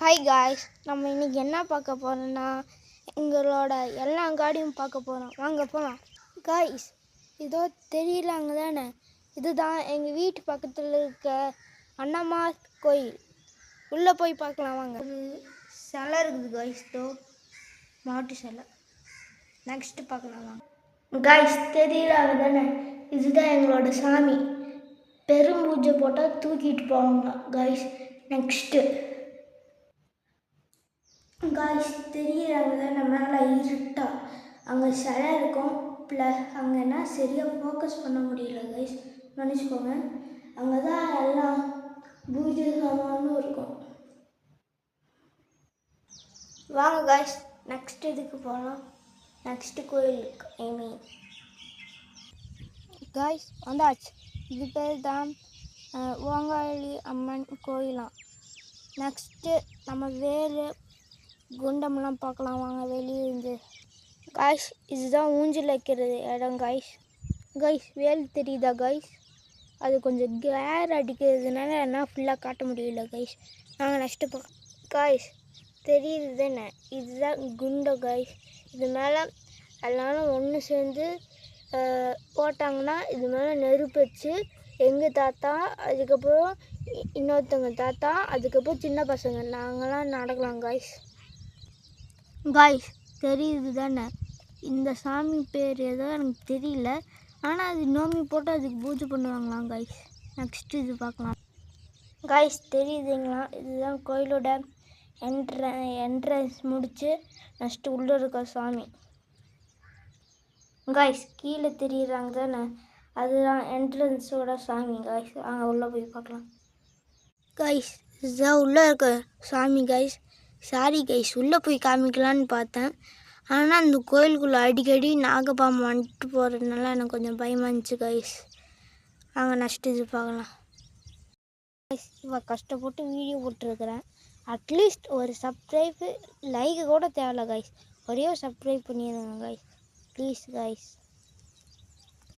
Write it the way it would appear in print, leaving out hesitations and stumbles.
Hi guys, நம்ம இன்றைக்கி என்ன பார்க்க போகிறோன்னா எங்களோட எல்லா காடியும் பார்க்க போகிறோம். வாங்க போகலாம். காய்ஸ், இதோ தெரியலாங்க தானே, இதுதான் எங்கள் வீட்டு பக்கத்தில் இருக்க அண்ணம்மாள் கோயில். உள்ளே போய் பார்க்கலாம் வாங்க. ஒரு சிலை இருக்குது காய்ஸ், இதோ மாட்டு சிலை. நெக்ஸ்ட்டு பார்க்கலாம் வாங்க. காய்ஸ், தெரியலாங்க தானே, இதுதான் எங்களோட சாமி. பெரும் பூஜை போட்டால் தூக்கிட்டு போவாங்க காய்ஸ். நெக்ஸ்ட்டு காய்ஸ், தெரியுறாங்க தானே, மேலே இருட்டா அங்கே சிலை இருக்கும். ப்ளஸ் அங்கேனா சரியாக ஃபோக்கஸ் பண்ண முடியல காய்ஸ், மன்னிச்சுக்கோங்க. அங்கே தான் எல்லாம் பூஜை சாமானும் இருக்கும். வாங்க காய்ஸ், நெக்ஸ்ட் இதுக்கு போகலாம். நெக்ஸ்ட்டு கோயிலுக்கு காய்ஸ் வந்தாச்சு. இது பேர் தான் ஓங்காளி அம்மன் கோயிலாம். நெக்ஸ்ட்டு நம்ம வேறு குண்டம்லாம் பார்க்கலாம் வாங்க வெளியே இருந்து. காய்ஸ், இதுதான் ஊஞ்சல் வைக்கிறது இடம் காய்ஸ். காய்ஸ், வேல் தெரியுதா காய்ஸ்? அது கொஞ்சம் கிளேர் அடிக்கிறதுனால என்ன ஃபுல்லாக காட்ட முடியல காய்ஸ். நாங்கள் நெக்ஸ்ட்டு காய்ஸ், தெரியுது தானே, இதுதான் குண்டம் காய்ஸ். இது மேலே எல்லாரும் ஒன்று சேர்ந்து போட்டாங்கன்னா இது மேலே நெருப்பு வச்சு எங்கள் தாத்தா, அதுக்கப்புறம் இன்னொருத்தவங்க தாத்தா, அதுக்கப்புறம் சின்ன பசங்க நாங்களாம் நடக்கலாம் காய்ஸ். காய்ஸ், தெரியுது தானே, இந்த சாமி பேர் ஏதோ எனக்கு தெரியல, ஆனால் அது நோம்பி போட்டு அதுக்கு பூஜை பண்ணுவாங்களாம் காய்ஸ். நெக்ஸ்ட்டு இது பார்க்கலாம். காய்ஸ், தெரியுதுங்களா, இதுதான் கோயிலோட என்ட்ரன்ஸ் முடித்து நெக்ஸ்ட்டு உள்ளே இருக்க சாமி. காய்ஸ், கீழே தெரியுறாங்க தானே, அதுதான் என்ட்ரன்ஸோட சாமி காய்ஸ். அங்கே உள்ளே போய் பார்க்கலாம். காய்ஸ், இதுதான் உள்ளே இருக்க சாமி காய்ஸ். சாரி கைஸ், உள்ளே போய் காமிக்கலான்னு பார்த்தேன், ஆனால் அந்த கோயிலுக்குள்ளே அடிக்கடி நாகப்பாம்பு வந்துட்டு போகிறதுனால எனக்கு கொஞ்சம் பயமாக இருந்துச்சு கைஸ். நாங்கள் நெக்ஸ்ட் இது பார்க்கலாம். கைஸ், இவ கஷ்டப்பட்டு வீடியோ போட்டுருக்குறேன். அட்லீஸ்ட் ஒரு சப்ஸ்கிரைபு லைக்கு கூட தேவையில்ல கைஸ். ஒரே ஒரு சப்ஸ்கிரைப் பண்ணிடுங்க கைஸ், ப்ளீஸ் கைஸ்.